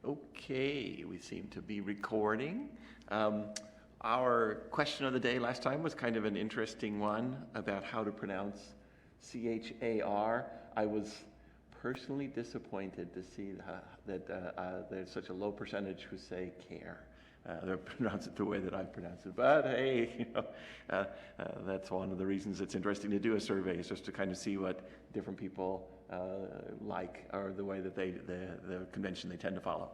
Okay, we seem to be recording. Our question of the day last time was kind of an interesting one about how to pronounce C-H-A-R. I was personally disappointed to see that there's such a low percentage who say care. They pronounce it the way that I pronounce it. But hey, that's one of the reasons it's interesting to do a survey, is just to kind of see what different people like, or the way that the convention they tend to follow.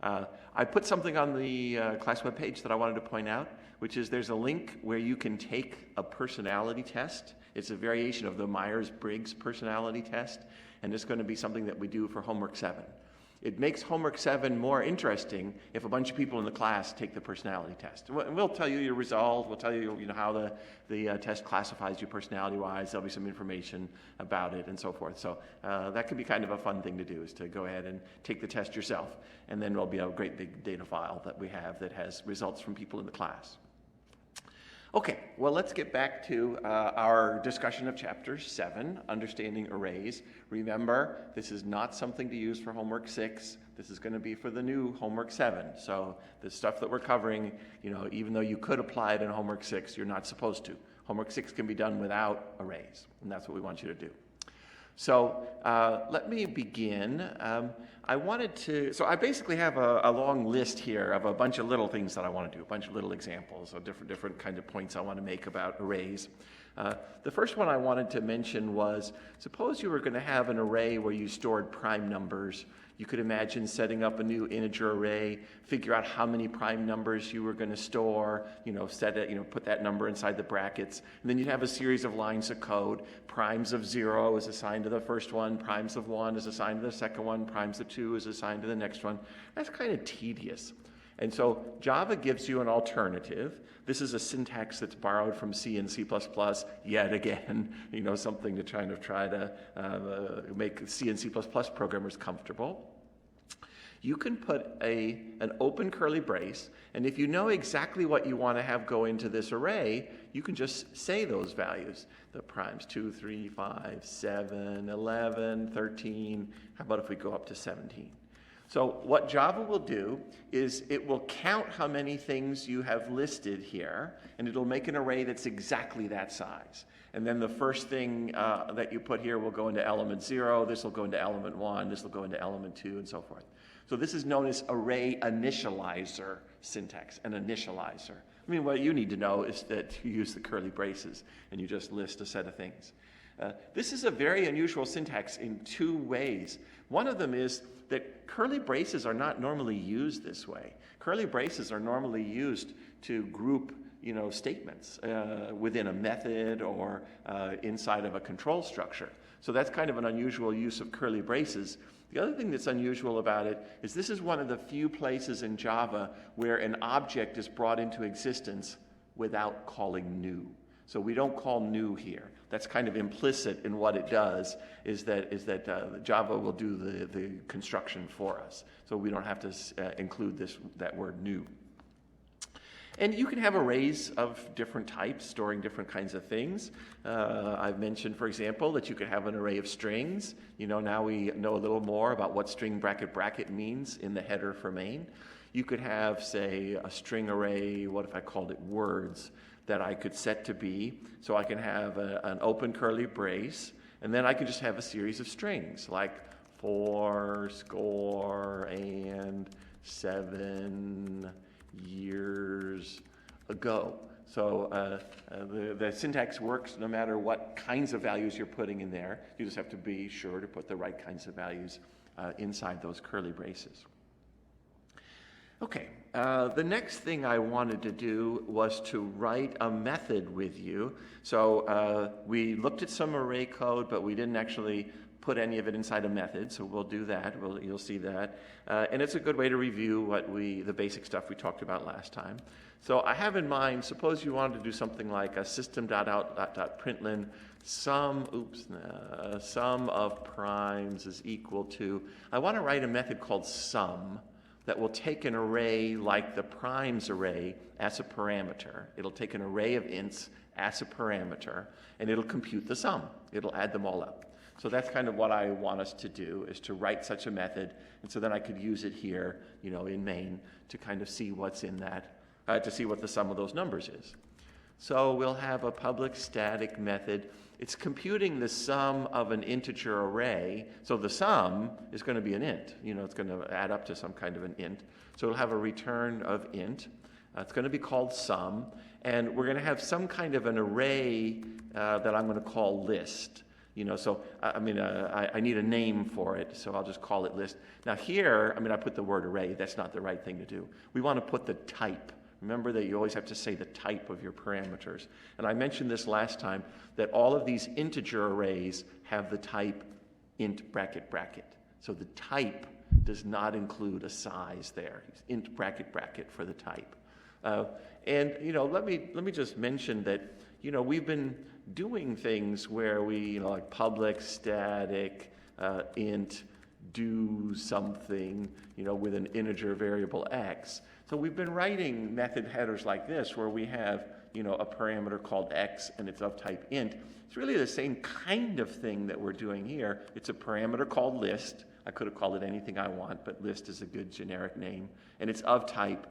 I put something on the class webpage that I wanted to point out, which is there's a link where you can take a personality test. It's a variation of the Myers-Briggs personality test, and it's going to be something that we do for homework 7. It makes homework 7 more interesting if a bunch of people in the class take the personality test. We'll tell you your result. We'll tell you, how the test classifies you personality-wise. There'll be some information about it and so forth. So that could be kind of a fun thing to do, is to go ahead and take the test yourself. And then there'll be a great big data file that we have that has results from people in the class. Okay, well, let's get back to our discussion of Chapter 7, Understanding Arrays. Remember, this is not something to use for Homework 6. This is going to be for the new Homework 7. So the stuff that we're covering, even though you could apply it in Homework 6, you're not supposed to. Homework 6 can be done without arrays, and that's what we want you to do. So let me begin. So I basically have a long list here of a bunch of little things that I want to do, a bunch of little examples of different kind of points I want to make about arrays. The first one I wanted to mention was, suppose you were going to have an array where you stored prime numbers. You could imagine setting up a new integer array, figure out how many prime numbers you were going to store, set it, put that number inside the brackets, and then you'd have a series of lines of code. Primes of 0 is assigned to the first one, primes of 1 is assigned to the second one, primes of 2 is assigned to the next one. That's kind of tedious. And so Java gives you an alternative. This is a syntax that's borrowed from C and C++, yet again, something to try to make C and C++ programmers comfortable. You can put an open curly brace, and if you know exactly what you want to have go into this array, you can just say those values. The primes 2, 3, 5, 7, 11, 13. How about if we go up to 17? So what Java will do is it will count how many things you have listed here, and it'll make an array that's exactly that size. And then the first thing that you put here will go into element 0, this will go into element 1, this will go into element 2, and so forth. So this is known as array initializer syntax, an initializer. What you need to know is that you use the curly braces, and you just list a set of things. This is a very unusual syntax in two ways. One of them is that curly braces are not normally used this way. Curly braces are normally used to group statements within a method or inside of a control structure. So that's kind of an unusual use of curly braces. The other thing that's unusual about it is this is one of the few places in Java where an object is brought into existence without calling new. So we don't call new here. That's kind of implicit in what it does, is that Java will do the construction for us. So we don't have to include that word new. And you can have arrays of different types, storing different kinds of things. I've mentioned, for example, that you could have an array of strings. Now we know a little more about what string bracket means in the header for main. You could have, say, a string array, what if I called it words, that I could set to be. So I can have an open curly brace, and then I can just have a series of strings, like 4 score and 7 years ago. So the syntax works no matter what kinds of values you're putting in there. You just have to be sure to put the right kinds of values inside those curly braces. Okay, the next thing I wanted to do was to write a method with you. So we looked at some array code, but we didn't actually put any of it inside a method, so we'll do that. You'll see that. And it's a good way to review the basic stuff we talked about last time. So I have in mind, suppose you wanted to do something like a system.out.println sum of primes is equal to, I want to write a method called sum that will take an array like the primes array as a parameter. It'll take an array of ints as a parameter, and it'll compute the sum. It'll add them all up. So that's kind of what I want us to do, is to write such a method, and so then I could use it here, in main, to kind of see what's in that, to see what the sum of those numbers is. So we'll have a public static method. It's computing the sum of an integer array. So the sum is going to be an int. It's going to add up to some kind of an int. So it'll have a return of int. It's going to be called sum. And we're going to have some kind of an array that I'm going to call list. I need a name for it, so I'll just call it list. Now here, I put the word array. That's not the right thing to do. We want to put the type. Remember that you always have to say the type of your parameters. And I mentioned this last time, that all of these integer arrays have the type int bracket bracket. So the type does not include a size there. It's int bracket bracket for the type. Let me just mention that, we've been doing things where we, like public static int do something, with an integer variable x. So we've been writing method headers like this where we have, a parameter called x and it's of type int. It's really the same kind of thing that we're doing here. It's a parameter called list. I could have called it anything I want, but list is a good generic name. And it's of type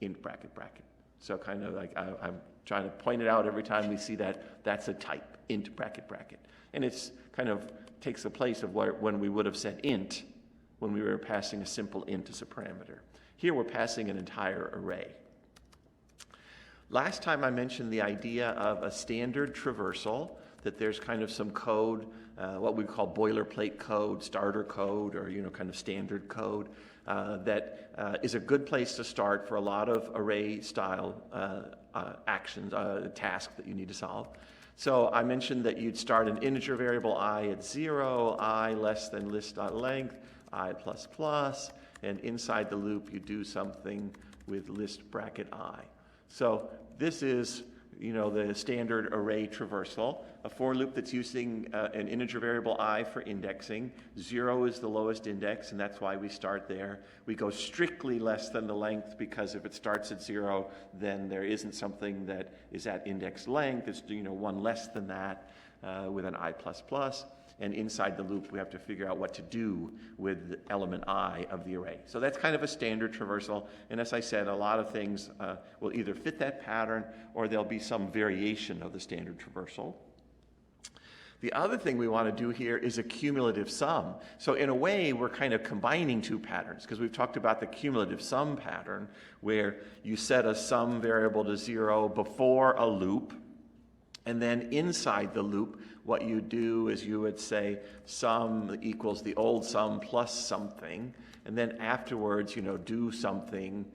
int bracket bracket. So kind of like I'm trying to point it out every time we see that, that's a type, int bracket bracket. And it's kind of takes the place of when we would have said int when we were passing a simple int as a parameter. Here we're passing an entire array. Last time I mentioned the idea of a standard traversal, that there's kind of some code, what we call boilerplate code, starter code, or kind of standard code, that is a good place to start for a lot of array style actions, tasks that you need to solve. So I mentioned that you'd start an integer variable I at 0, I less than list.length, I plus plus, and inside the loop you do something with list bracket I. So this is, the standard array traversal, a for loop that's using an integer variable I for indexing. 0 is the lowest index, and that's why we start there. We go strictly less than the length, because if it starts at 0, then there isn't something that is at index length. It's, one less than that with an I plus plus. And inside the loop, we have to figure out what to do with the element I of the array. So that's kind of a standard traversal. And as I said, a lot of things will either fit that pattern or there'll be some variation of the standard traversal. The other thing we want to do here is a cumulative sum. So in a way, we're kind of combining two patterns, because we've talked about the cumulative sum pattern, where you set a sum variable to 0 before a loop, and then inside the loop, what you do is you would say sum equals the old sum plus something, and then afterwards, do something,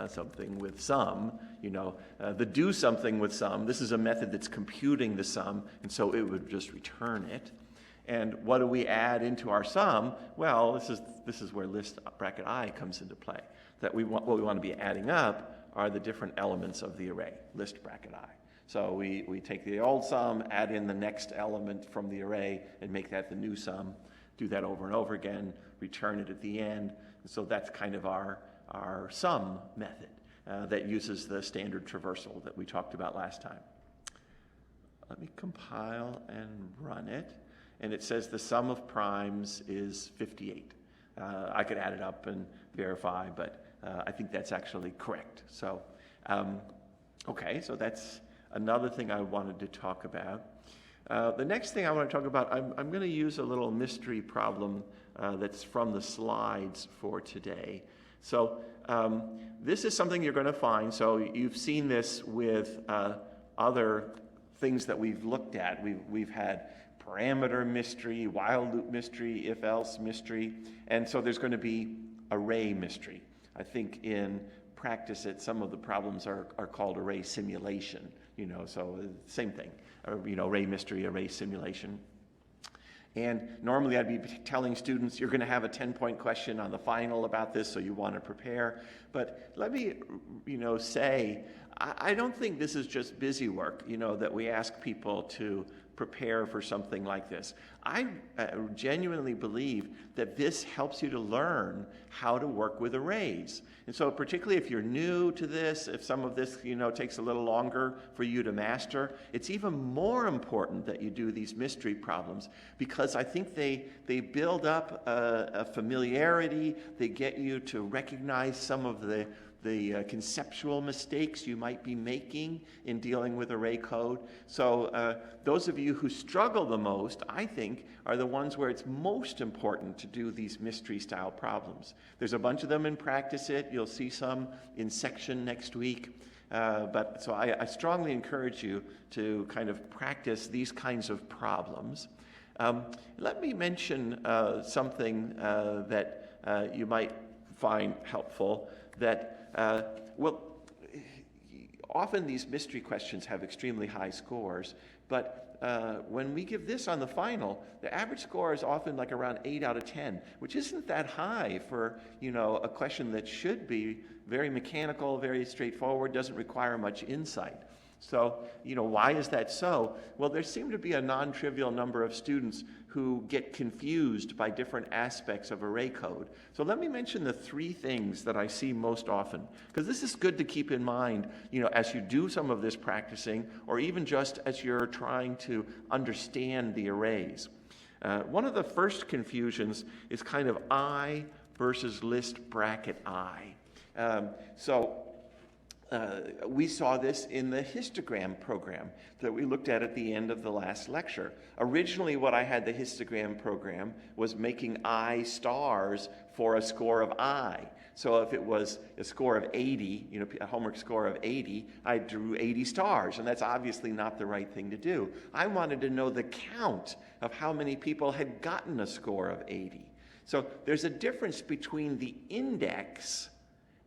something with sum. The do something with sum, this is a method that's computing the sum, and so it would just return it. And what do we add into our sum? Well, this is where list bracket I comes into play. What we want to be adding up are the different elements of the array, list bracket I. So we take the old sum, add in the next element from the array, and make that the new sum. Do that over and over again, return it at the end. And so that's kind of our sum method that uses the standard traversal that we talked about last time. Let me compile and run it. And it says the sum of primes is 58. I could add it up and verify, but I think that's actually correct. So, okay, so that's another thing I wanted to talk about. The next thing I want to talk about, I'm going to use a little mystery problem that's from the slides for today. So this is something you're going to find. So you've seen this with other things that we've looked at. We've had parameter mystery, while loop mystery, if-else mystery, and so there's going to be array mystery. I think in practice some of the problems are called array simulation, so same thing, array mystery, array simulation. And normally I'd be telling students you're going to have a 10-point question on the final about this, so you want to prepare. But let me, say, I don't think this is just busy work, that we ask people to prepare for something like this. I genuinely believe that this helps you to learn how to work with arrays. And so particularly if you're new to this, if some of this takes a little longer for you to master, it's even more important that you do these mystery problems, because I think they build up a familiarity. They get you to recognize some of the conceptual mistakes you might be making in dealing with array code. So those of you who struggle the most, I think, are the ones where it's most important to do these mystery style problems. There's a bunch of them in Practice It. You'll see some in section next week. So I strongly encourage you to kind of practice these kinds of problems. Let me mention something that you might find helpful, that often these mystery questions have extremely high scores, but when we give this on the final, the average score is often like around 8 out of 10, which isn't that high for a question that should be very mechanical, very straightforward, doesn't require much insight. So, why is that so? Well, there seem to be a non-trivial number of students who get confused by different aspects of array code. So let me mention the 3 things that I see most often, because this is good to keep in mind, as you do some of this practicing, or even just as you're trying to understand the arrays. One of the first confusions is kind of I versus list bracket I. We saw this in the histogram program that we looked at the end of the last lecture. Originally, what I had the histogram program was making I stars for a score of I. So if it was a score of 80, a homework score of 80, I drew 80 stars, and that's obviously not the right thing to do. I wanted to know the count of how many people had gotten a score of 80. So there's a difference between the index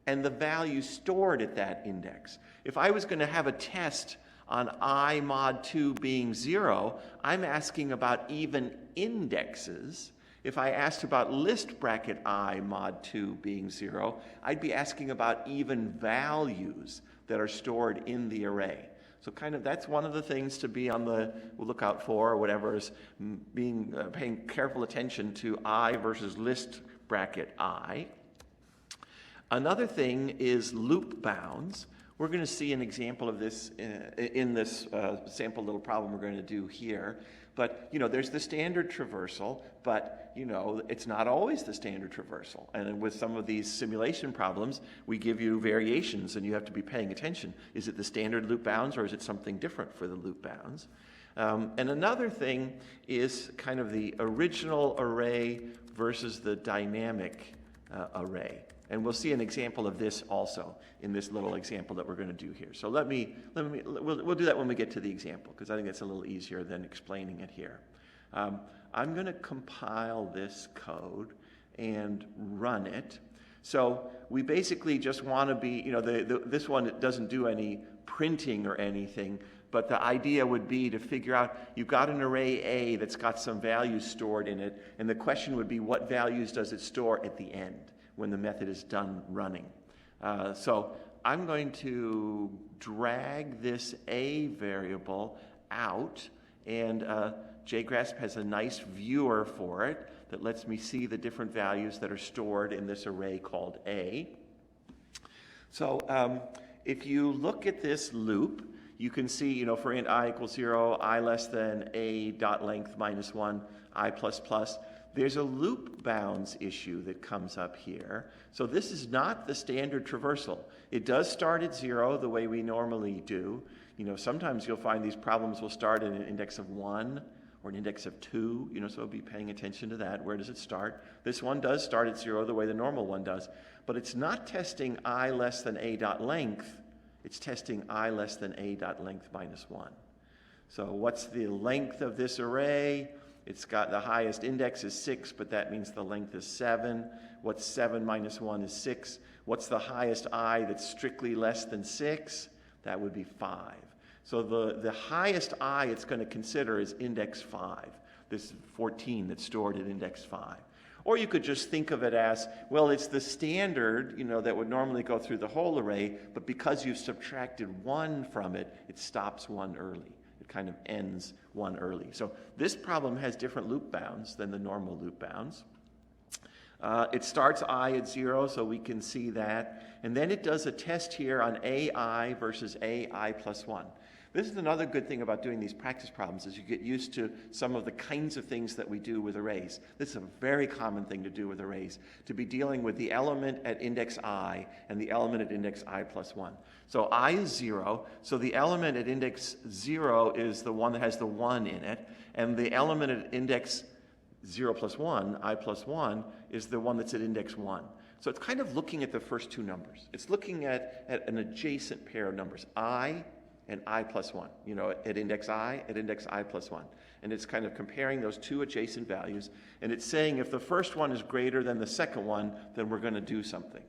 and the value stored at that index. If I was going to have a test on I mod 2 being 0, I'm asking about even indexes. If I asked about list bracket I mod 2 being 0, I'd be asking about even values that are stored in the array. So that's one of the things to be on the lookout for, or whatever, is paying careful attention to I versus list bracket I. Another thing is loop bounds. We're going to see an example of this in this sample little problem we're going to do here. But, there's the standard traversal, but, it's not always the standard traversal. And with some of these simulation problems, we give you variations, and you have to be paying attention. Is it the standard loop bounds, or is it something different for the loop bounds? And another thing is kind of the original array versus the dynamic array. And we'll see an example of this also in this little example that we're going to do here. So we'll do that when we get to the example, because I think it's a little easier than explaining it here. I'm going to compile this code and run it. So we basically just want to be, this one doesn't do any printing or anything, but the idea would be to figure out, you've got an array A that's got some values stored in it, and the question would be, what values does it store at the end when the method is done running? So I'm going to drag this A variable out, and JGrasp has a nice viewer for it that lets me see the different values that are stored in this array called A. So if you look at this loop, you can see, for int I equals 0, I less than a dot length minus 1, I plus plus, there's a loop bounds issue that comes up here. So this is not the standard traversal. It does start at 0 the way we normally do. Sometimes you'll find these problems will start at an index of 1 or an index of 2, so be paying attention to that. Where does it start? This one does start at 0 the way the normal one does, but it's not testing I less than a dot length. It's testing I less than a dot length minus 1. So what's the length of this array? It's got the highest index is 6, but that means the length is 7. What's 7 minus 1 is 6. What's the highest I that's strictly less than 6? That would be 5. So the highest I it's going to consider is index 5, this 14 that's stored at index 5. Or you could just think of it as, well, it's the standard, that would normally go through the whole array, but because you've subtracted 1 from it, it stops 1 early. It kind of ends one early. So this problem has different loop bounds than the normal loop bounds. It starts I at 0, so we can see that. And then it does a test here on AI versus AI plus 1. This is another good thing about doing these practice problems, is you get used to some of the kinds of things that we do with arrays. This is a very common thing to do with arrays, to be dealing with the element at index I and the element at index I plus 1. So I is 0, so the element at index 0 is the one that has the 1 in it, and the element at index 0 plus 1, I plus 1, is the one that's at index 1. So it's kind of looking at the first two numbers. It's looking at an adjacent pair of numbers, I and I plus 1, at index I plus 1. And it's kind of comparing those two adjacent values, and it's saying if the first one is greater than the second one, then we're going to do something.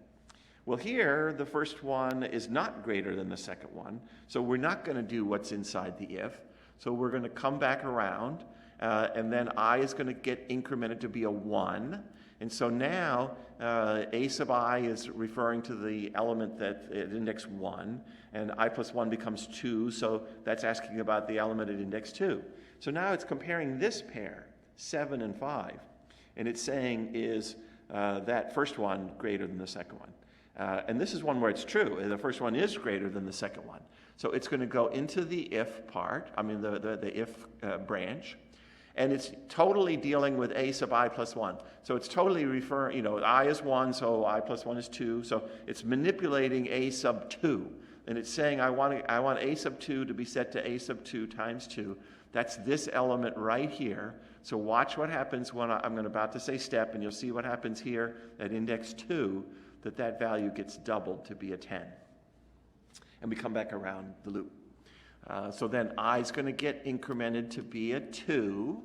Well, here, the first one is not greater than the second one, so we're not going to do what's inside the if. So we're going to come back around, and then I is going to get incremented to be a 1. And so now a sub I is referring to the element that at index 1, and I plus 1 becomes 2, so that's asking about the element at index 2. So now it's comparing this pair, 7 and 5, and it's saying is that first one greater than the second one. And this is one where it's true. The first one is greater than the second one. So it's going to go into the if part, the if branch, and it's totally dealing with a sub I plus 1. So it's totally referring, I is 1, so I plus 1 is 2. So it's manipulating a sub 2. And it's saying I want a sub 2 to be set to a sub 2 times 2. That's this element right here. So watch what happens when I'm about to say step, and you'll see what happens here at index 2, that value gets doubled to be a 10. And we come back around the loop. So then I is going to get incremented to be a 2.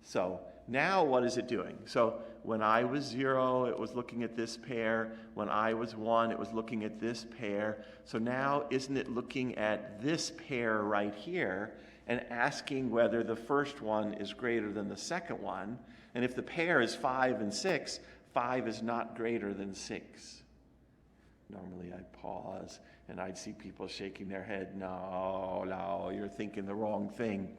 So now what is it doing? So when I was 0, it was looking at this pair. When I was 1, it was looking at this pair. So now isn't it looking at this pair right here and asking whether the first one is greater than the second one? And if the pair is 5 and 6, 5 is not greater than 6. Normally I'd pause and I'd see people shaking their head. No, you're thinking the wrong thing.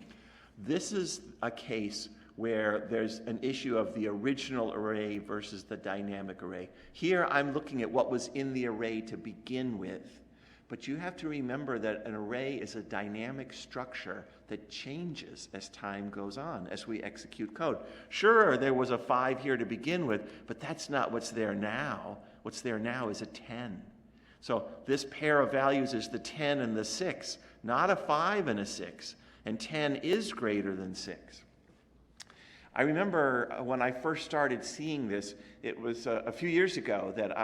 This is a case where there's an issue of the original array versus the dynamic array. Here I'm looking at what was in the array to begin with, but you have to remember that an array is a dynamic structure that changes as time goes on, as we execute code. Sure, there was a 5 here to begin with, but that's not what's there now. What's there now is a 10. So this pair of values is the 10 and the 6, not a 5 and a 6. And 10 is greater than 6. I remember when I first started seeing this, it was a few years ago that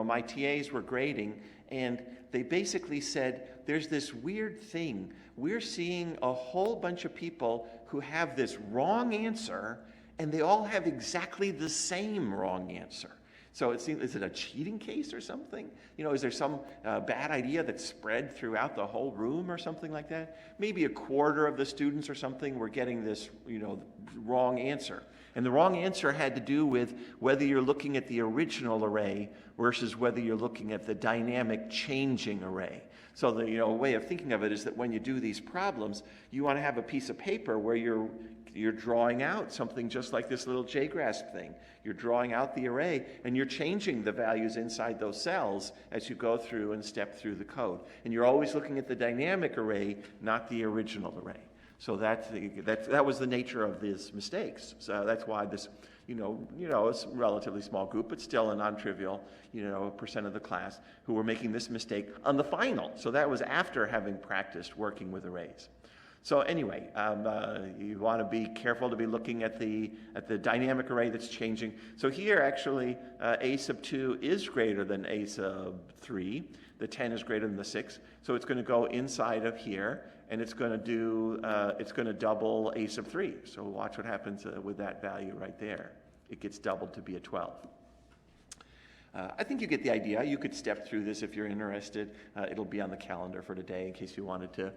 my TAs were grading, and they basically said, there's this weird thing. We're seeing a whole bunch of people who have this wrong answer, and they all have exactly the same wrong answer. So it seems, is it a cheating case or something? Is there some bad idea that's spread throughout the whole room or something like that? Maybe a quarter of the students or something were getting this, wrong answer. And the wrong answer had to do with whether you're looking at the original array versus whether you're looking at the dynamic changing array. So the way of thinking of it is that when you do these problems, you want to have a piece of paper where you're drawing out something just like this little JGrasp thing. You're drawing out the array, and you're changing the values inside those cells as you go through and step through the code. And you're always looking at the dynamic array, not the original array. So that was the nature of these mistakes. So that's why this, it's a relatively small group, but still a non-trivial, percent of the class who were making this mistake on the final. So that was after having practiced working with arrays. So anyway, you want to be careful to be looking at the dynamic array that's changing. So here, actually, a sub 2 is greater than a sub 3. The 10 is greater than the 6. So it's going to go inside of here, and it's going to double a sub 3. So watch what happens with that value right there. It gets doubled to be a 12. I think you get the idea. You could step through this if you're interested. It'll be on the calendar for today in case you wanted to,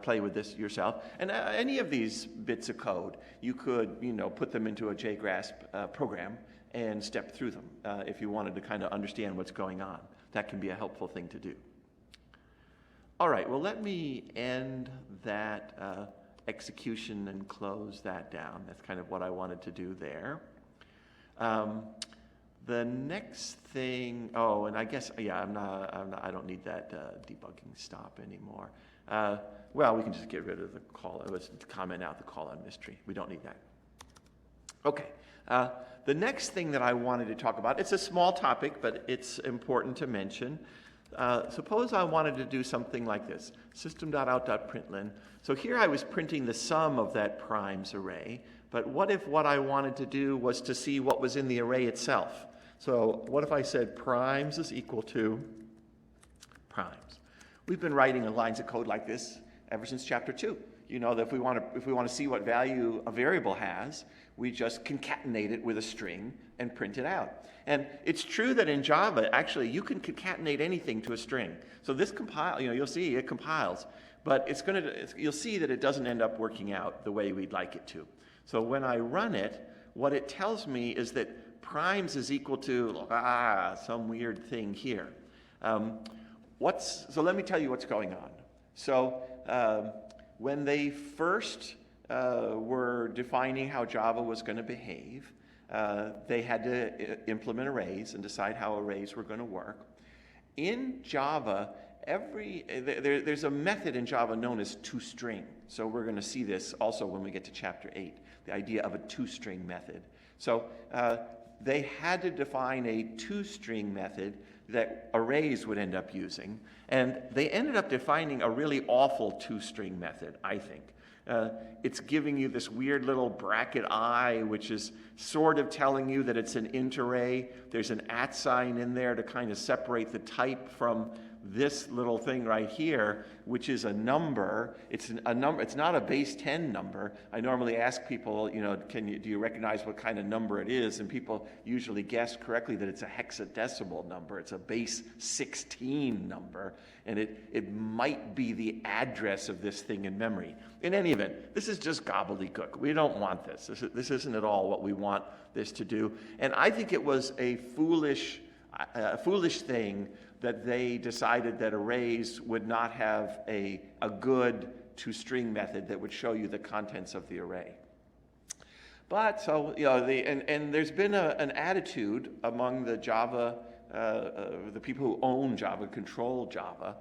play with this yourself. And any of these bits of code, you could, put them into a JGrasp program and step through them if you wanted to kind of understand what's going on. That can be a helpful thing to do. All right, well, let me end that execution and close that down. That's kind of what I wanted to do there. The next thing, oh, and I guess, yeah, I don't need that debugging stop anymore. Well, we can just get rid of the call. Let's comment out the call on mystery. We don't need that. Okay. The next thing that I wanted to talk about, it's a small topic, but it's important to mention. Suppose I wanted to do something like this, system.out.println. So here I was printing the sum of that primes array, but what if what I wanted to do was to see what was in the array itself? So what if I said primes is equal to primes? We've been writing lines of code like this ever since chapter 2. You know that if we want to see what value a variable has, we just concatenate it with a string and print it out. And it's true that in Java, actually, you can concatenate anything to a string. So this compile, you'll see it compiles, but you'll see that it doesn't end up working out the way we'd like it to. So when I run it, what it tells me is that primes is equal to some weird thing here. So let me tell you what's going on. So when they first were defining how Java was going to behave, they had to implement arrays and decide how arrays were going to work. In Java, there's a method in Java known as toString. So we're going to see this also when we get to chapter 8, the idea of a toString method. So they had to define a toString method that arrays would end up using. And they ended up defining a really awful toString method, I think. It's giving you this weird little bracket I, which is sort of telling you that it's an int array. There's an @ sign in there to kind of separate the type from this little thing right here, which is a number. It's a number. It's not a base 10 number. I normally ask people, do you recognize what kind of number it is? And people usually guess correctly that it's a hexadecimal number. It's a base 16 number, and it might be the address of this thing in memory. In any event, this is just gobbledygook. We don't want this. This isn't at all what we want this to do. And I think it was a foolish thing that they decided that arrays would not have a good toString method that would show you the contents of the array. But so and there's been an attitude among the Java, the people who own Java, control Java,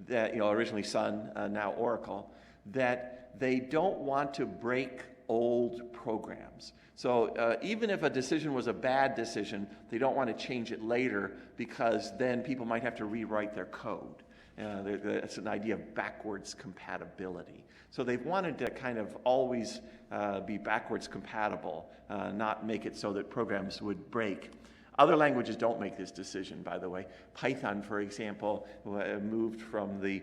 that originally Sun, now Oracle, that they don't want to break old programs. So even if a decision was a bad decision, they don't want to change it later because then people might have to rewrite their code. It's an idea of backwards compatibility. So they've wanted to kind of always be backwards compatible, not make it so that programs would break. Other languages don't make this decision, by the way. Python, for example, moved from the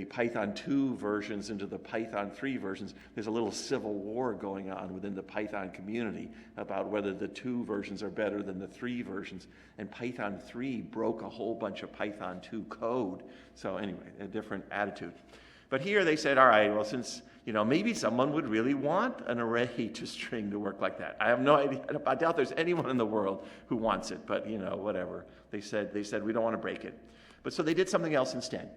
Python 2 versions into the Python 3 versions. There's a little civil war going on within the Python community about whether the 2 versions are better than the 3 versions. And Python 3 broke a whole bunch of Python 2 code. So anyway, a different attitude. But here they said, all right, well, since maybe someone would really want an array toString to work like that. I have no idea. I doubt there's anyone in the world who wants it, but whatever. They said we don't want to break it. But so they did something else instead.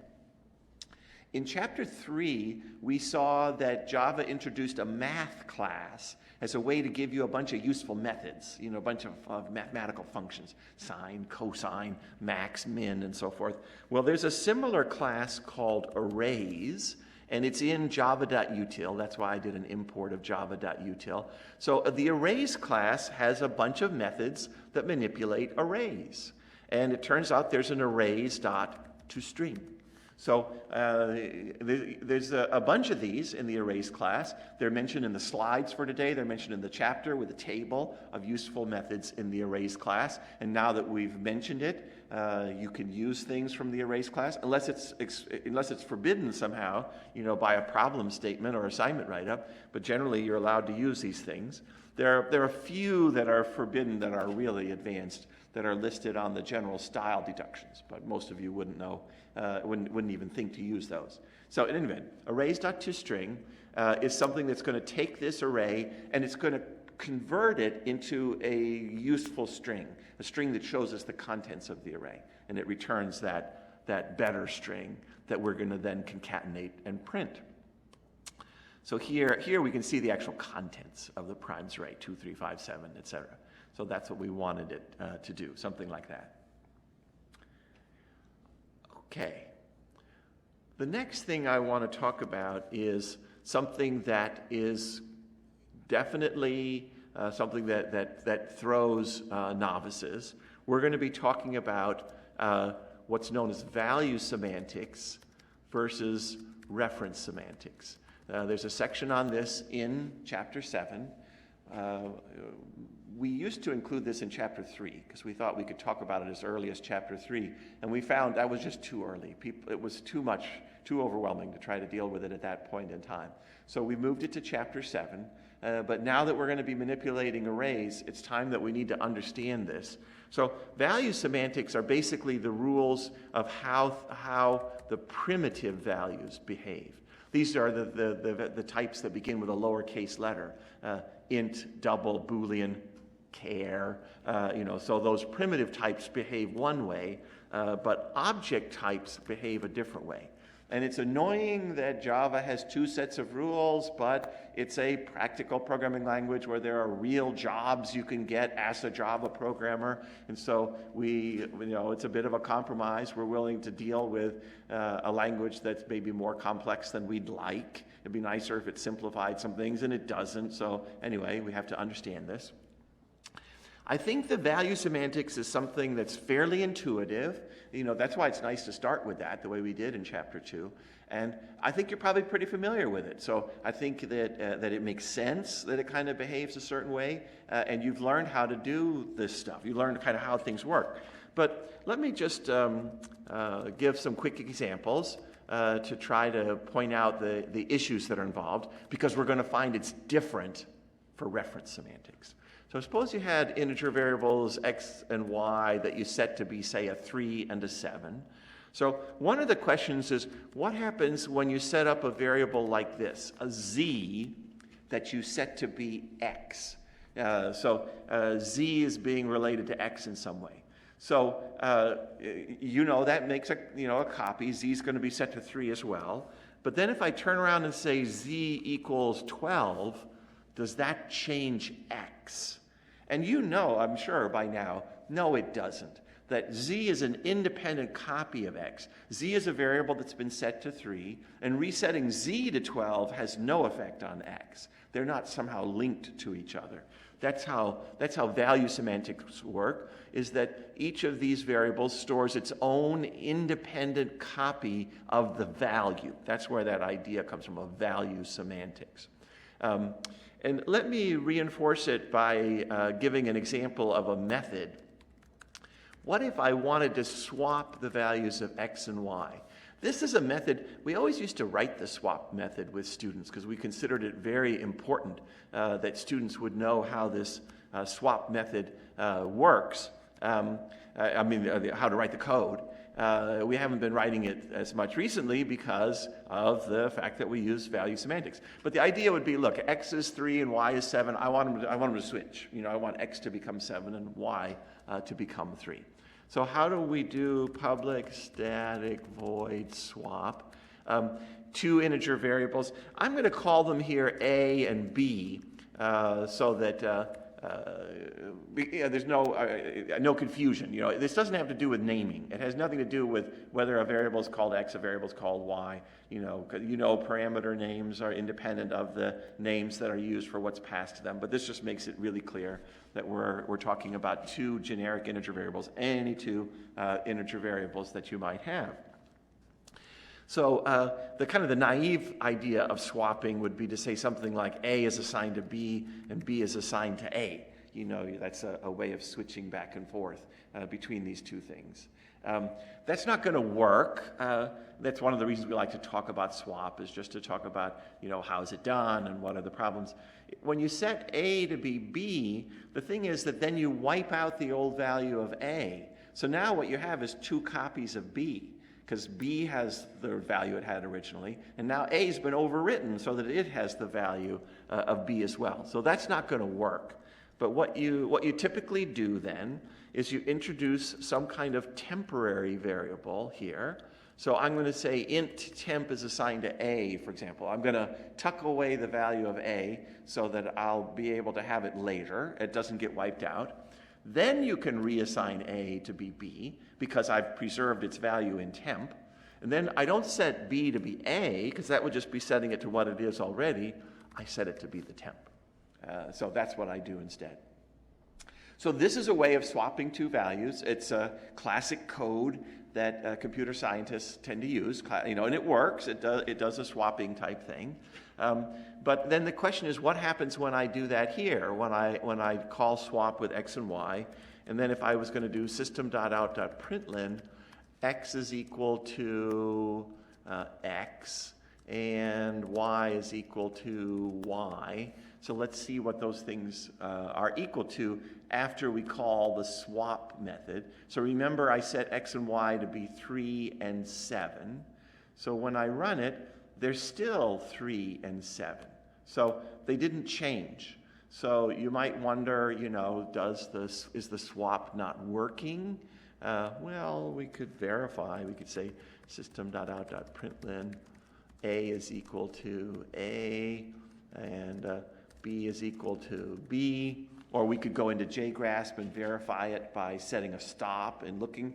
In chapter 3, we saw that Java introduced a math class as a way to give you a bunch of useful methods, a bunch of mathematical functions, sine, cosine, max, min, and so forth. Well, there's a similar class called arrays, and it's in java.util. That's why I did an import of java.util. So the arrays class has a bunch of methods that manipulate arrays. And it turns out there's an arrays.toString. So there's a bunch of these in the arrays class. They're mentioned in the slides for today. They're mentioned in the chapter with a table of useful methods in the arrays class. And now that we've mentioned it, you can use things from the arrays class, unless it's forbidden somehow, by a problem statement or assignment write-up. But generally, you're allowed to use these things. There are a few that are forbidden that are really advanced, that are listed on the general style deductions, but most of you wouldn't know, wouldn't even think to use those. So in any event, arrays.toString is something that's going to take this array and it's going to convert it into a useful string, a string that shows us the contents of the array, and it returns that that better string that we're going to then concatenate and print. So here we can see the actual contents of the primes array, 2, 3, 5, 7, etc. So that's what we wanted it to do, something like that. Okay. The next thing I want to talk about is something that is definitely something that throws novices. We're going to be talking about what's known as value semantics versus reference semantics. There's a section on this in Chapter 7. We used to include this in Chapter 3 because we thought we could talk about it as early as Chapter 3, and we found that was just too early. It was too overwhelming to try to deal with it at that point in time. So we moved it to Chapter 7, but now that we're going to be manipulating arrays, it's time that we need to understand this. So value semantics are basically the rules of how the primitive values behave. These are the types that begin with a lowercase letter, int, double, boolean, char. So those primitive types behave one way, but object types behave a different way. And it's annoying that Java has two sets of rules, but it's a practical programming language where there are real jobs you can get as a Java programmer. And so it's a bit of a compromise. We're willing to deal with a language that's maybe more complex than we'd like. It'd be nicer if it simplified some things, and it doesn't. So anyway, we have to understand this. I think the value semantics is something that's fairly intuitive. That's why it's nice to start with that, the way we did in Chapter 2. And I think you're probably pretty familiar with it. So I think that it makes sense that it kind of behaves a certain way, and you've learned how to do this stuff. You learned kind of how things work. But let me just give some quick examples to try to point out the issues that are involved, because we're going to find it's different for reference semantics. So suppose you had integer variables x and y that you set to be, say, a 3 and a 7. So one of the questions is, what happens when you set up a variable like this, a z, that you set to be x? Z is being related to x in some way. So that makes a copy. Z is going to be set to 3 as well. But then if I turn around and say z equals 12, does that change x? And I'm sure by now, no, it doesn't. That z is an independent copy of x. Z is a variable that's been set to 3, and resetting z to 12 has no effect on x. They're not somehow linked to each other. That's how value semantics work, is that each of these variables stores its own independent copy of the value. That's where that idea comes from, of value semantics. And let me reinforce it by giving an example of a method. What if I wanted to swap the values of x and y? This is a method. We always used to write the swap method with students because we considered it very important that students would know how this swap method works. How to write the code. We haven't been writing it as much recently because of the fact that we use value semantics. But the idea would be, look, x is 3 and y is 7. I want them to switch. I want x to become 7 and y to become 3. So how do we do public static void swap? Two integer variables. I'm going to call them here a and b so that there's no confusion. This doesn't have to do with naming. It has nothing to do with whether a variable is called x, a variable is called y. Parameter names are independent of the names that are used for what's passed to them. But this just makes it really clear that we're talking about two generic integer variables, any two integer variables that you might have. So the naive idea of swapping would be to say something like A is assigned to B and B is assigned to A. That's a way of switching back and forth between these two things. That's not going to work. That's one of the reasons we like to talk about swap, is just to talk about, how is it done and what are the problems. When you set A to be B, the thing is that then you wipe out the old value of A. So now what you have is two copies of B, because B has the value it had originally, and now A's been overwritten so that it has the value of B as well. So that's not going to work. But what you typically do then is you introduce some kind of temporary variable here. So I'm going to say int temp is assigned to A, for example. I'm going to tuck away the value of A so that I'll be able to have it later. It doesn't get wiped out. Then you can reassign A to be B because I've preserved its value in temp. And then I don't set B to be A because that would just be setting it to what it is already. I set it to be the temp. So that's what I do instead. So this is a way of swapping two values. It's a classic code that computer scientists tend to use, and it works. It does a swapping type thing. But then the question is, what happens when I do that here? When I call swap with x and y, and then if I was going to do system.out.println, x is equal to x, and y is equal to y. So let's see what those things are equal to after we call the swap method. So remember, I set x and y to be 3 and 7. So when I run it, they're still 3 and 7. So they didn't change. So you might wonder, is the swap not working? Well, we could verify. We could say system.out.println a is equal to a, and b is equal to b. Or we could go into JGrasp and verify it by setting a stop and looking.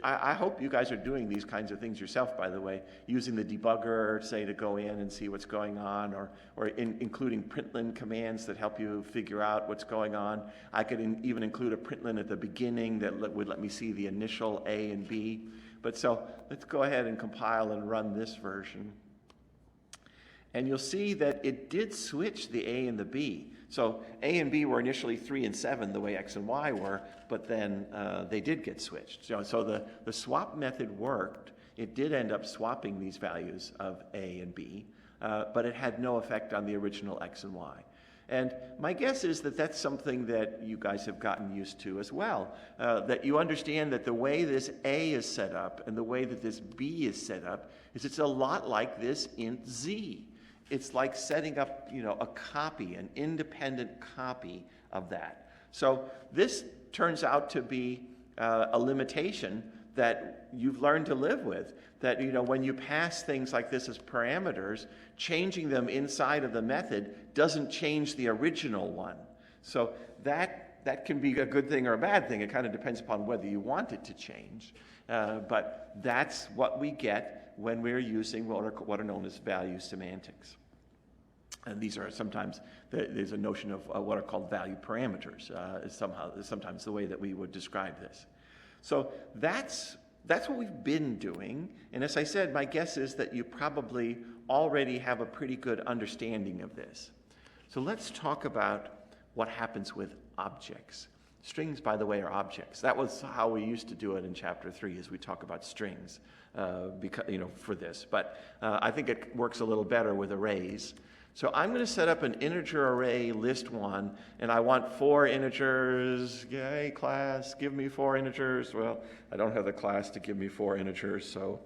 I hope you guys are doing these kinds of things yourself, by the way, using the debugger, say, to go in and see what's going on, or including println commands that help you figure out what's going on. I could even include a println at the beginning that would let me see the initial A and B. But so let's go ahead and compile and run this version. And you'll see that it did switch the A and the B. So A and B were initially 3 and 7 the way X and Y were, but then they did get switched. So the swap method worked. It did end up swapping these values of A and B, but it had no effect on the original X and Y. And my guess is that that's something that you guys have gotten used to as well, that you understand that the way this A is set up and the way that this B is set up is it's a lot like this int Z. It's like setting up, a copy, an independent copy of that. So this turns out to be a limitation that you've learned to live with, that, when you pass things like this as parameters, changing them inside of the method doesn't change the original one. So that can be a good thing or a bad thing. It kind of depends upon whether you want it to change. But that's what we get when we're using what are known as value semantics. And these are sometimes, there's a notion of what are called value parameters, sometimes the way that we would describe this. So that's what we've been doing. And as I said, my guess is that you probably already have a pretty good understanding of this. So let's talk about what happens with objects. Strings, by the way, are objects. That was how we used to do it in Chapter 3, as we talk about strings, for this. But I think it works a little better with arrays. So I'm going to set up an integer array list1, and I want 4 integers. Yay, class, give me 4 integers. Well, I don't have the class to give me 4 integers, so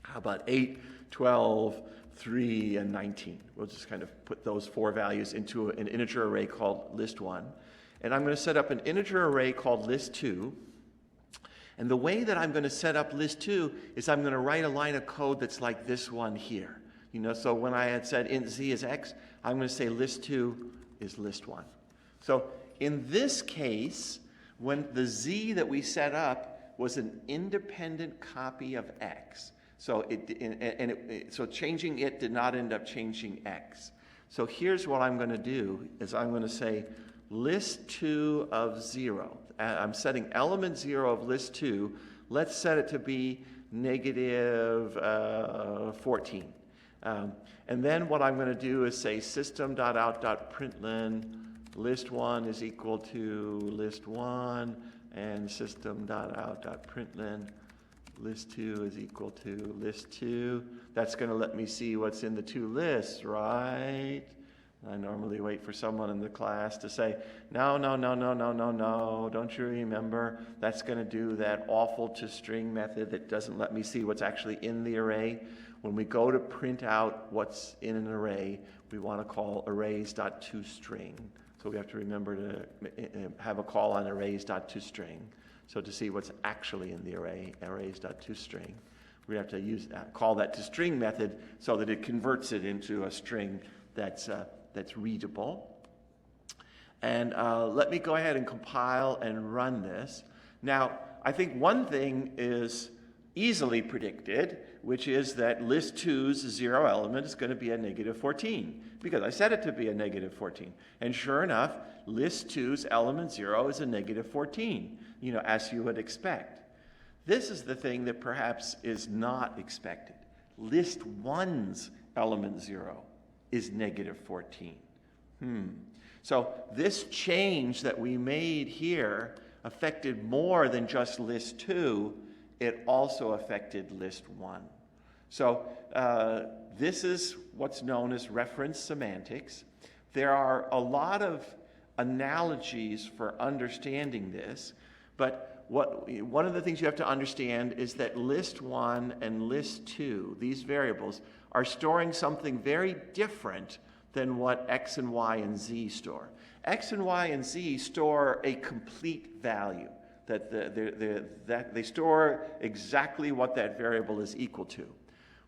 how about 8, 12, 3, and 19? We'll just kind of put those 4 values into an integer array called list1. And I'm going to set up an integer array called list2. And the way that I'm going to set up list2 is I'm going to write a line of code that's like this one here. So when I had said int z is x, I'm going to say list2 is list1. So in this case, when the z that we set up was an independent copy of x, so so changing it did not end up changing x. So here's what I'm going to do, is I'm going to say list2 of 0. I'm setting element 0 of list2. Let's set it to be negative 14. And then what I'm going to do is say system.out.println list1 is equal to list1, and system.out.println list2 is equal to list2. That's going to let me see what's in the 2 lists, right? I normally wait for someone in the class to say, no, don't you remember? That's going to do that awful toString method that doesn't let me see what's actually in the array. When we go to print out what's in an array, we want to call arrays.toString. So we have to remember to have a call on arrays.toString. So to see what's actually in the array, arrays.toString, we have to call that toString method so that it converts it into a string that's readable. And let me go ahead and compile and run this. Now, I think one thing is easily predicted, which is that list 2's 0 element is going to be a negative 14, because I set it to be a negative 14. And sure enough, list 2's element 0 is a negative 14, as you would expect. This is the thing that perhaps is not expected. List 1's element 0 is negative 14. So this change that we made here affected more than just list 2. It also affected list 1. So this is what's known as reference semantics. There are a lot of analogies for understanding this, but one of the things you have to understand is that list 1 and list 2, these variables, are storing something very different than what X and Y and Z store. X and Y and Z store a complete value. That they store exactly what that variable is equal to.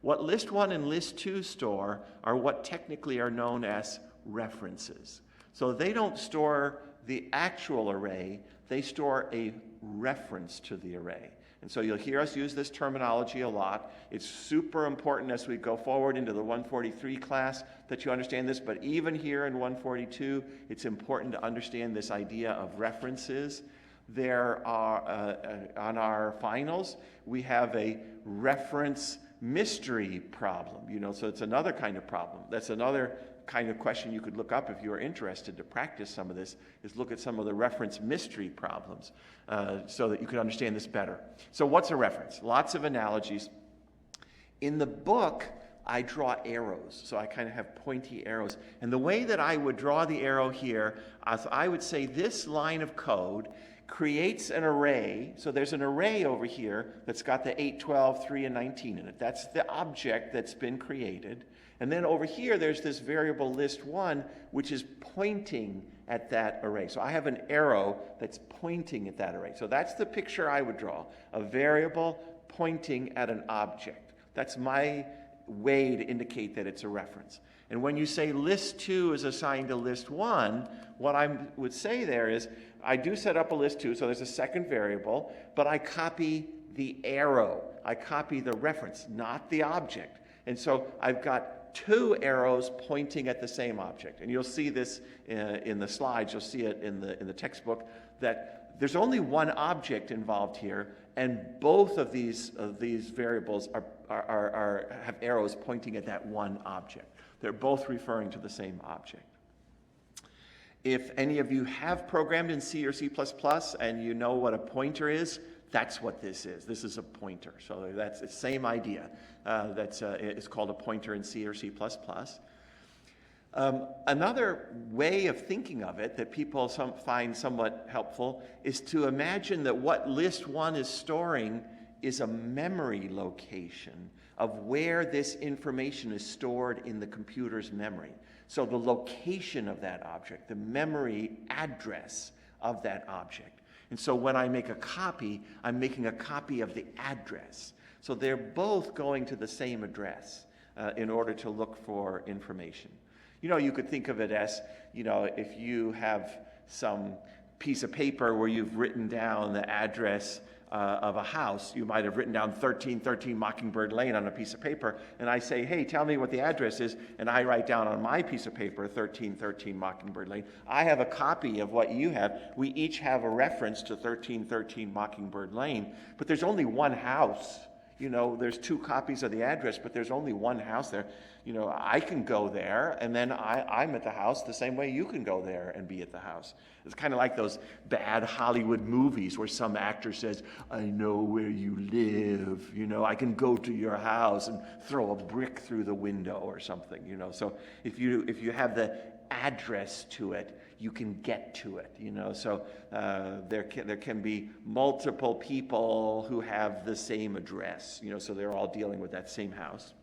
What list 1 and list 2 store are what technically are known as references. So they don't store the actual array, they store a reference to the array. And so you'll hear us use this terminology a lot. It's super important as we go forward into the 143 class that you understand this, but even here in 142, it's important to understand this idea of references. There are, on our finals, we have a reference mystery problem, so it's another kind of problem. That's another kind of question you could look up if you are interested to practice some of this, is look at some of the reference mystery problems so that you could understand this better. So what's a reference? Lots of analogies. In the book, I draw arrows, so I kind of have pointy arrows. And the way that I would draw the arrow here, I would say this line of code creates an array. So there's an array over here that's got the 8, 12, 3, and 19 in it. That's the object that's been created. And then over here, there's this variable list 1, which is pointing at that array. So I have an arrow that's pointing at that array. So that's the picture I would draw, a variable pointing at an object. That's my way to indicate that it's a reference. And when you say list 2 is assigned to list 1, what I would say there is, I do set up a list 2, so there's a second variable, but I copy the arrow. I copy the reference, not the object. And so I've got 2 arrows pointing at the same object. And you'll see this in the slides, you'll see it in the textbook, that there's only one object involved here, and both of these variables have arrows pointing at that one object. They're both referring to the same object. If any of you have programmed in C or C++ and you know what a pointer is, that's what this is. This is a pointer. So that's the same idea. It's called a pointer in C or C++. Another way of thinking of it that people find somewhat helpful is to imagine that what list 1 is storing is a memory location of where this information is stored in the computer's memory. So the location of that object, the memory address of that object. And so when I make a copy, I'm making a copy of the address. So they're both going to the same address in order to look for information. You could think of it as, if you have some piece of paper where you've written down the address of a house, you might have written down 1313 Mockingbird Lane on a piece of paper, and I say, hey, tell me what the address is, and I write down on my piece of paper 1313 Mockingbird Lane. I have a copy of what you have. We each have a reference to 1313 Mockingbird Lane, but there's only one house. There's 2 copies of the address, but there's only one house there. I can go there, and then I'm at the house the same way you can go there and be at the house. It's kind of like those bad Hollywood movies where some actor says, I know where you live, I can go to your house and throw a brick through the window or something, So if you have the address to it, you can get to it, So there can be multiple people who have the same address, so they're all dealing with that same house.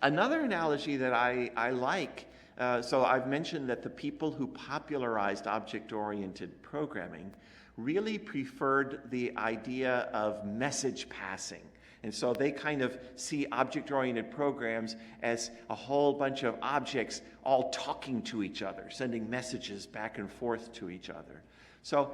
Another analogy that I like So I've mentioned that the people who popularized object-oriented programming really preferred the idea of message passing. And so they kind of see object-oriented programs as a whole bunch of objects all talking to each other, sending messages back and forth to each other. So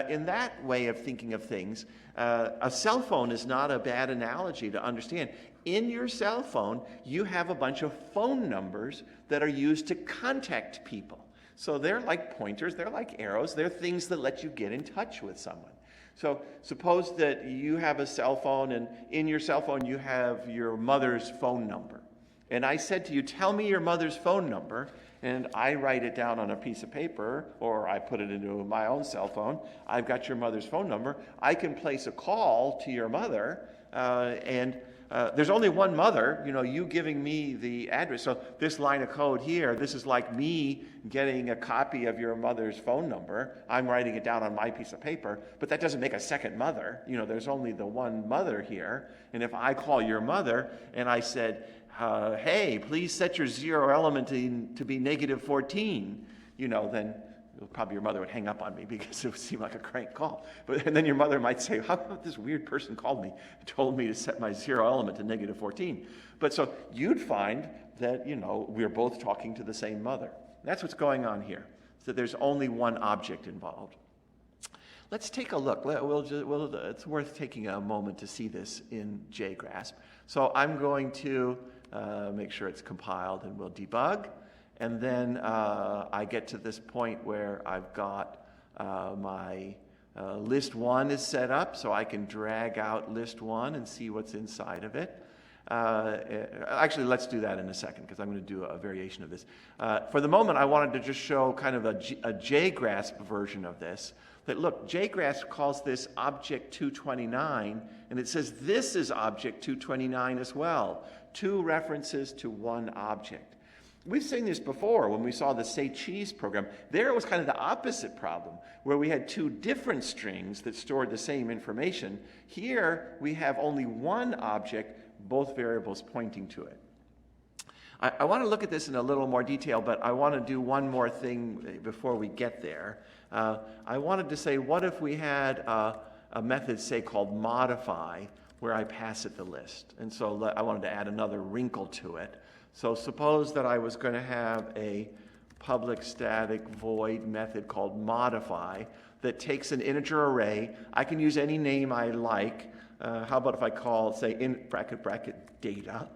in that way of thinking of things, a cell phone is not a bad analogy to understand. In your cell phone, you have a bunch of phone numbers that are used to contact people. So they're like pointers, they're like arrows, they're things that let you get in touch with someone. So suppose that you have a cell phone, and in your cell phone you have your mother's phone number. And I said to you, tell me your mother's phone number, and I write it down on a piece of paper, or I put it into my own cell phone. I've got your mother's phone number. I can place a call to your mother, and there's only one mother, you giving me the address. So this line of code here, this is like me getting a copy of your mother's phone number. I'm writing it down on my piece of paper, but that doesn't make a second mother. There's only the one mother here. And if I call your mother and I said, hey, please set your zero element to be -14, then probably your mother would hang up on me because it would seem like a crank call. And then your mother might say, how about this weird person called me and told me to set my zero element to -14? But so you'd find that, we're both talking to the same mother. That's what's going on here. So there's only one object involved. Let's take a look. It's worth taking a moment to see this in JGrasp. So I'm going to make sure it's compiled, and we'll debug. And then I get to this point where I've got my list 1 is set up, so I can drag out list 1 and see what's inside of it. Actually, let's do that in a second, because I'm going to do a variation of this. For the moment, I wanted to just show kind of a JGrasp version of this. That look, JGrasp calls this object 229, and it says this is object 229 as well. 2 references to one object. We've seen this before when we saw the Say Cheese program. There it was kind of the opposite problem, where we had 2 different strings that stored the same information. Here we have only one object, both variables pointing to it. I want to look at this in a little more detail, but I want to do one more thing before we get there. I wanted to say, what if we had a method, say, called modify, where I pass it the list? And so I wanted to add another wrinkle to it. So suppose that I was going to have a public static void method called modify that takes an integer array. I can use any name I like. How about if I call, say, in bracket data?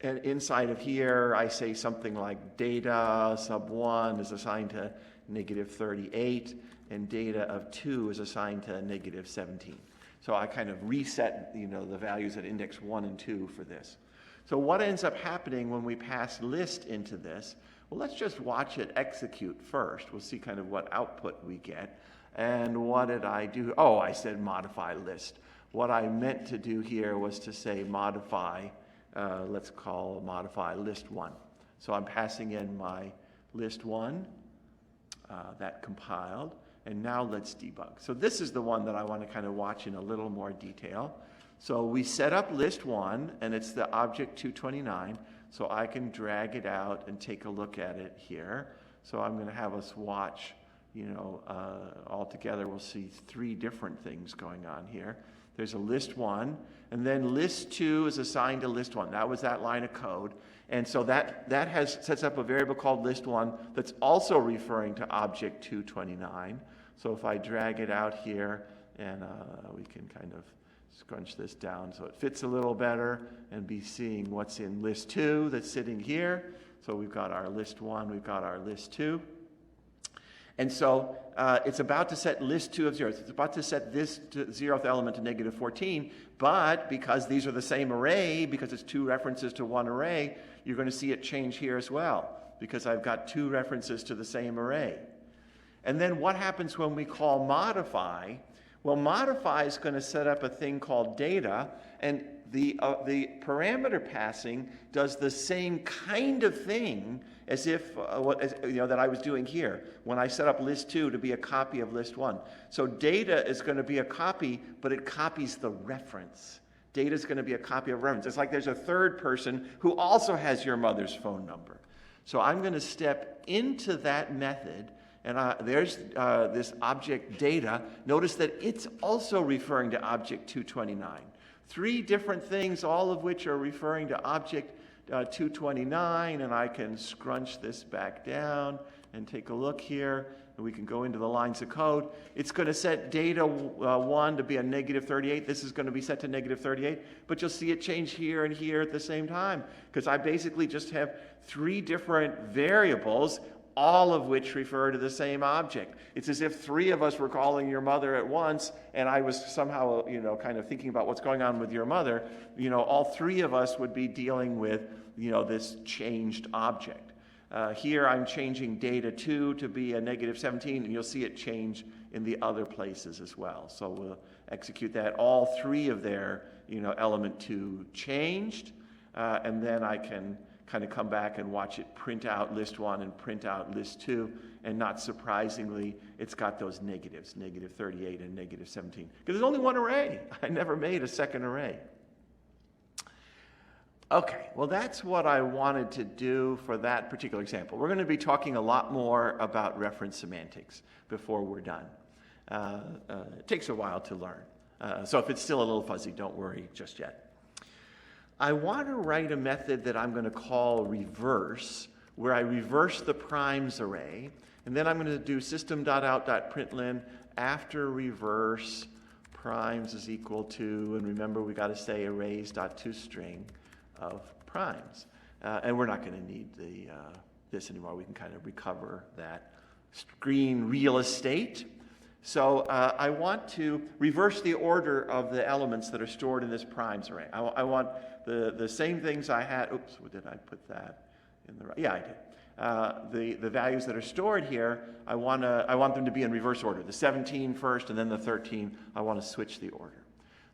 And inside of here, I say something like data sub 1 is assigned to -38, and data of 2 is assigned to -17. So I kind of reset, the values at index 1 and 2 for this. So what ends up happening when we pass list into this? Well, let's just watch it execute first. We'll see kind of what output we get. And what did I do? Oh, I said modify list. What I meant to do here was to say modify, let's call modify list 1. So I'm passing in my list 1, that compiled. And now let's debug. So this is the one that I want to kind of watch in a little more detail. So we set up list 1, and it's the object 229. So I can drag it out and take a look at it here. So I'm going to have us watch, all together we'll see 3 different things going on here. There's a list 1, and then list 2 is assigned to list 1. That was that line of code. And so that sets up a variable called list 1 that's also referring to object 229. So if I drag it out here, and we can kind of scrunch this down so it fits a little better and be seeing what's in list 2 that's sitting here. So we've got our list 1, we've got our list 2. And so it's about to set list 2 of 0. It's about to set this 0th element to -14, but because these are the same array, because it's 2 references to one array, you're going to see it change here as well, because I've got 2 references to the same array. And then what happens when we call modify? Well, modify is going to set up a thing called data, and the parameter passing does the same kind of thing as if that I was doing here when I set up list 2 to be a copy of list 1. So data is going to be a copy, but it copies the reference. Data is going to be a copy of reference. It's like there's a third person who also has your mother's phone number. So I'm going to step into that method, and there's this object data. Notice that it's also referring to object 229. 3 different things, all of which are referring to object 229, and I can scrunch this back down and take a look here, and we can go into the lines of code. It's going to set data 1 to be a -38. This is going to be set to -38, but you'll see it change here and here at the same time, because I basically just have 3 different variables, all of which refer to the same object. It's as if 3 of us were calling your mother at once, and I was somehow, kind of thinking about what's going on with your mother. All 3 of us would be dealing with, this changed object. Here I'm changing data 2 to be a -17, and you'll see it change in the other places as well. So we'll execute that. All 3 of their, element 2 changed, and then I can kind of come back and watch it print out list 1 and print out list 2, and not surprisingly, it's got those negatives, -38 and -17, because there's only one array. I never made a second array. Okay, well, that's what I wanted to do for that particular example. We're going to be talking a lot more about reference semantics before we're done. It takes a while to learn. So if it's still a little fuzzy, don't worry just yet. I want to write a method that I'm going to call reverse, where I reverse the primes array, and then I'm going to do system.out.println after reverse primes is equal to, and remember we got to say arrays.toString of primes. And we're not going to need this anymore. We can kind of recover that screen real estate. So I want to reverse the order of the elements that are stored in this primes array. I want the same things I had. Oops, did I put that in the right? Yeah, I did. The values that are stored here, I want them to be in reverse order. The 17 first, and then the 13. I want to switch the order.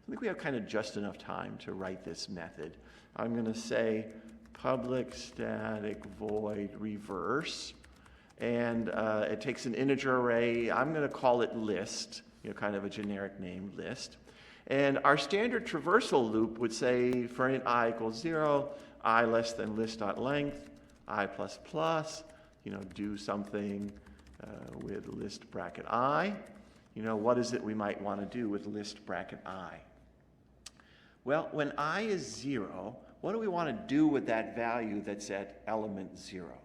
I think we have kind of just enough time to write this method. I'm going to say public static void reverse. And it takes an integer array. I'm going to call it list, kind of a generic name, list. And our standard traversal loop would say for int I equals 0, I less than list.length, I plus plus, do something with list bracket I. What is it we might want to do with list bracket I? Well, when I is 0, what do we want to do with that value that's at element 0?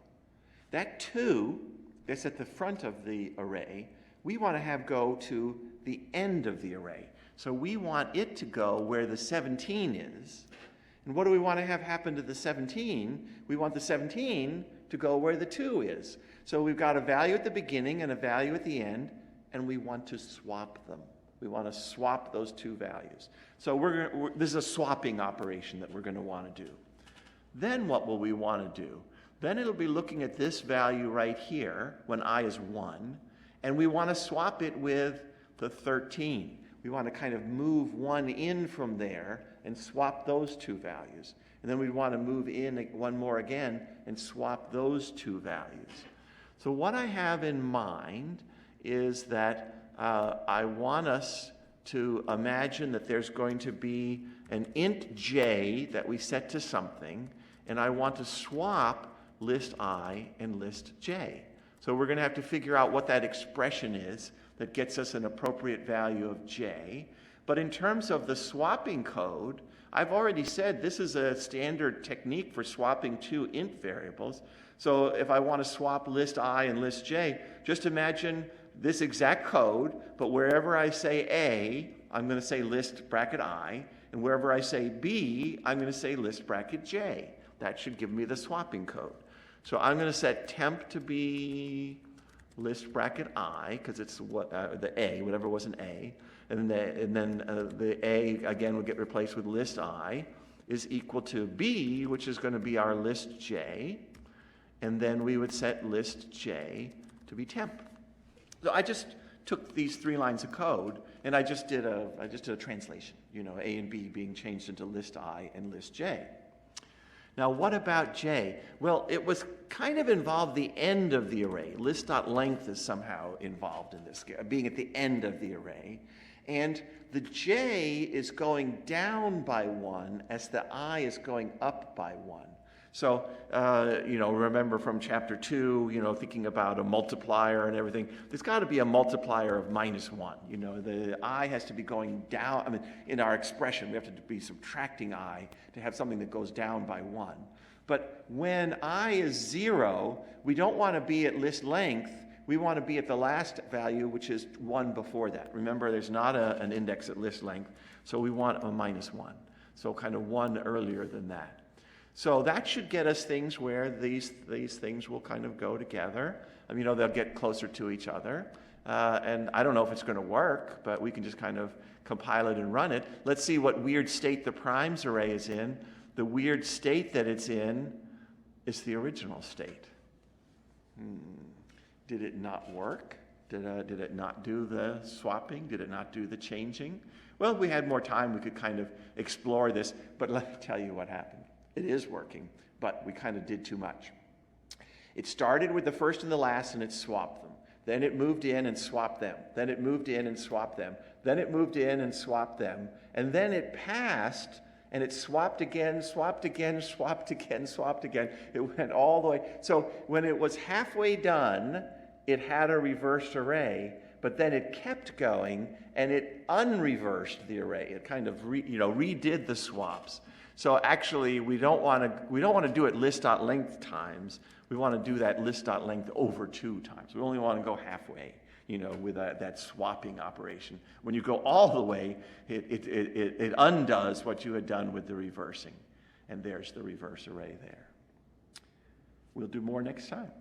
That 2 that's at the front of the array, we want to have go to the end of the array. So we want it to go where the 17 is. And what do we want to have happen to the 17? We want the 17 to go where the 2 is. So we've got a value at the beginning and a value at the end, and we want to swap them. We want to swap those 2 values. So this is a swapping operation that we're going to want to do. Then what will we want to do? Then it'll be looking at this value right here when I is 1, and we want to swap it with the 13. We want to kind of move 1 in from there and swap those 2 values. And then we want to move in 1 more again and swap those 2 values. So what I have in mind is that I want us to imagine that there's going to be an int j that we set to something, and I want to swap list I and list j. So we're going to have to figure out what that expression is that gets us an appropriate value of j. But in terms of the swapping code, I've already said this is a standard technique for swapping 2 int variables. So if I want to swap list I and list j, just imagine this exact code, but wherever I say A, I'm going to say list bracket I, and wherever I say B, I'm going to say list bracket j. That should give me the swapping code. So I'm going to set temp to be list bracket I, because it's the A, whatever was an A. And then the A, again, will get replaced with list I, is equal to B, which is going to be our list j. And then we would set list j to be temp. So I just took these 3 lines of code, and I just did a translation, A and B being changed into list I and list j. Now, what about j? Well, it was kind of involved the end of the array. List.length is somehow involved in this, being at the end of the array. And the j is going down by 1 as the I is going up by 1. So, remember from chapter 2, thinking about a multiplier and everything, there's got to be a multiplier of -1. The I has to be going down. I mean, in our expression, we have to be subtracting I to have something that goes down by 1. But when I is 0, we don't want to be at list length. We want to be at the last value, which is 1 before that. Remember, there's not an index at list length, so we want a -1. So kind of 1 earlier than that. So that should get us things where these things will kind of go together. They'll get closer to each other. And I don't know if it's going to work, but we can just kind of compile it and run it. Let's see what weird state the primes array is in. The weird state that it's in is the original state. Did it not work? Did it not do the swapping? Did it not do the changing? Well, if we had more time, we could kind of explore this. But let me tell you what happened. It is working, but we kind of did too much. It started with the first and the last, and it swapped them. Then it moved in and swapped them. Then it moved in and swapped them. Then it moved in and swapped them. And then it passed, and it swapped again, swapped again, swapped again, swapped again. It went all the way. So when it was halfway done, it had a reversed array, but then it kept going, and it unreversed the array. It kind of redid the swaps. So actually, we don't want to do it list.length times. We want to do that list.length over 2 times. We only want to go halfway, with that swapping operation. When you go all the way, it undoes what you had done with the reversing. And there's the reverse array there. We'll do more next time.